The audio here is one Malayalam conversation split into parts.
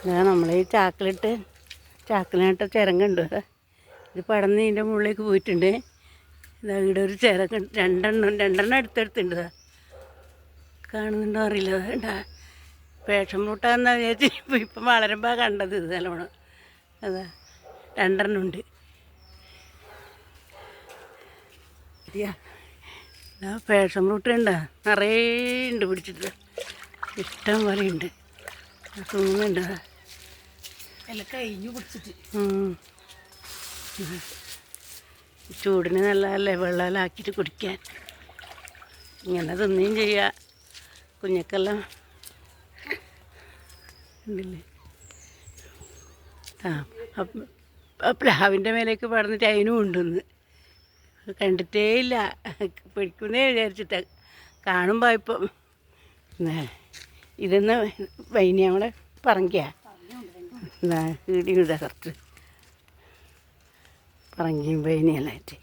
നമ്മൾ ഈ ചാക്കിലിട്ട് ചിരങ്ങുണ്ട്. ഇത് പടന്ന് ഇതിൻ്റെ മുകളിലേക്ക് പോയിട്ടുണ്ട്. ഇതാ ഇവിടെ ഒരു ചിരങ്ങ രണ്ടെണ്ണം അടുത്തടുത്തുണ്ട്. കാണുന്നുണ്ടോ അറിയില്ല. ഉണ്ടാ പേഷം മുട്ടാന്ന് വിചാരിച്ച് ഇപ്പം വളരുമ്പോൾ കണ്ടത് ഇത് നല്ലോണം. അതാ രണ്ടെണ്ണം ഉണ്ട്. പേഷം ഫ്രൂട്ട് ഉണ്ടോ? നിറയെ ഉണ്ട് പിടിച്ചിട്ട്. ഇഷ്ടം പോലെ ഉണ്ട്. തിന്നുന്നുണ്ട്. എല്ലാം കഴിഞ്ഞു പിടിച്ചിട്ട്. ചൂടിന് നല്ലതല്ലേ വെള്ളമെല്ലാക്കിയിട്ട് കുടിക്കാൻ. ഇങ്ങനെ തിന്നുകയും ചെയ്യുക. കുഞ്ഞക്കെല്ലാം ഉണ്ടല്ലേ. പ്ലാവിൻ്റെ മേലേക്ക് പടന്നിട്ട് അതിനും ഉണ്ടെന്ന് കണ്ടിട്ടേ ഇല്ല. പിടിക്കുന്നേ വിചാരിച്ചിട്ട് കാണുമ്പോൾ ഇപ്പം ഇതെന്ന് വൈനി നമ്മളെ പറങ്കിയ ഇടിയുടെ കുറച്ച് പറങ്കിയും വൈനിയെല്ലാമായിട്ട്.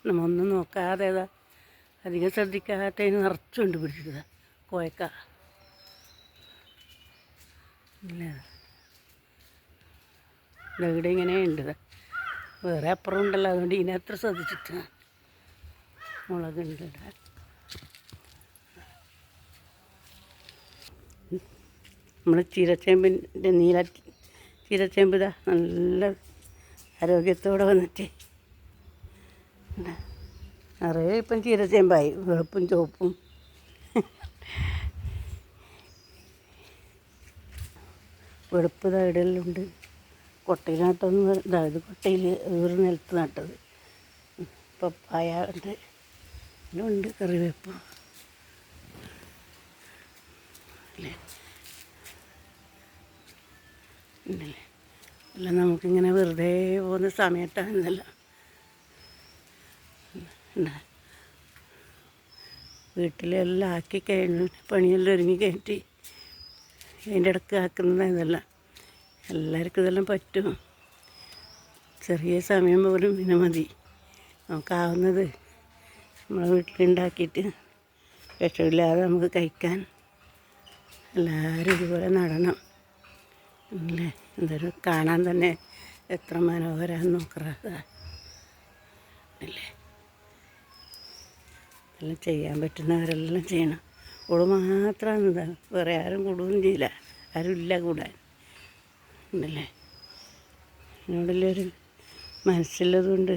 നമ്മൊന്നും നോക്കാതെ അധികം ശ്രദ്ധിക്കാത്തതിന് നിറച്ചുകൊണ്ട് പിടിച്ചത് കോയക്ക ഇല്ല. ഇവിടെ ഇങ്ങനെ ഉണ്ട്. വേറെ അപ്പുറം ഉണ്ടല്ലോ, അതുകൊണ്ട് ഇതിനത്ര ശ്രദ്ധിച്ചിട്ട്. മുളകുണ്ട് ഇവിടെ. നമ്മൾ ചീരച്ചേമ്പിൻ്റെ ചീരച്ചേമ്പ് ഇതാ നല്ല ആരോഗ്യത്തോടെ വന്നിട്ട് നിറയെ ഇപ്പം ചീരച്ചേമ്പായി. വെളുപ്പും ചുവപ്പും. വെളുപ്പ് ഇടയിലുണ്ട്. കൊട്ടയിനകത്തൊന്ന് ഇത് കൊട്ടയിൽ ഒരു നിലത്ത് നട്ടത്. പപ്പായ ഉണ്ട്, ഉണ്ട് കറിവേപ്പ് അല്ലേ ഉണ്ടല്ലേ. എല്ലാം നമുക്കിങ്ങനെ വെറുതെ പോകുന്ന സമയത്താണ് ഇതെല്ലാം വീട്ടിലെല്ലാം ആക്കി കഴിഞ്ഞു. പണിയെല്ലാം ഒരുങ്ങി കയറ്റി അതിൻ്റെ ഇടയ്ക്ക് ആക്കുന്നത് ഇതെല്ലാം. എല്ലാവർക്കും ഇതെല്ലാം പറ്റും. ചെറിയ സമയം പോലും പിന്നെ മതി. നമുക്കാവുന്നത് നമ്മളെ വീട്ടിലുണ്ടാക്കിയിട്ട് വിഷമില്ലാതെ നമുക്ക് കഴിക്കാൻ. എല്ലാവരും ഇതുപോലെ നടണം അല്ലേ. എന്തൊരു കാണാൻ തന്നെ എത്ര മനോഹരമാണെന്ന് നോക്കറ അല്ലേ. എല്ലാം ചെയ്യാൻ പറ്റുന്നവരെല്ലാം ചെയ്യണം. ഓള് മാത്രമാണ് ഇതാണ്, വേറെ ആരും കൂടുകയും ചെയ്യില്ല. ആരും ഇല്ല കൂടാൻ ഉണ്ടല്ലേ. എന്നോടുള്ളൊരു മനസ്സിലതുകൊണ്ട്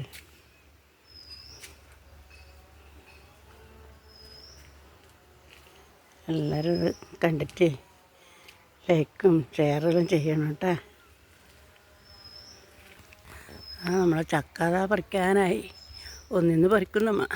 എല്ലാവരും ഇത് കണ്ടിട്ട് ലൈക്കും ഷെയറെല്ലാം ചെയ്യണം കേട്ടോ. നമ്മളെ ചക്ക പറിക്കാനായി. ഒന്നിന്ന് പറിക്കുന്നമ്മ.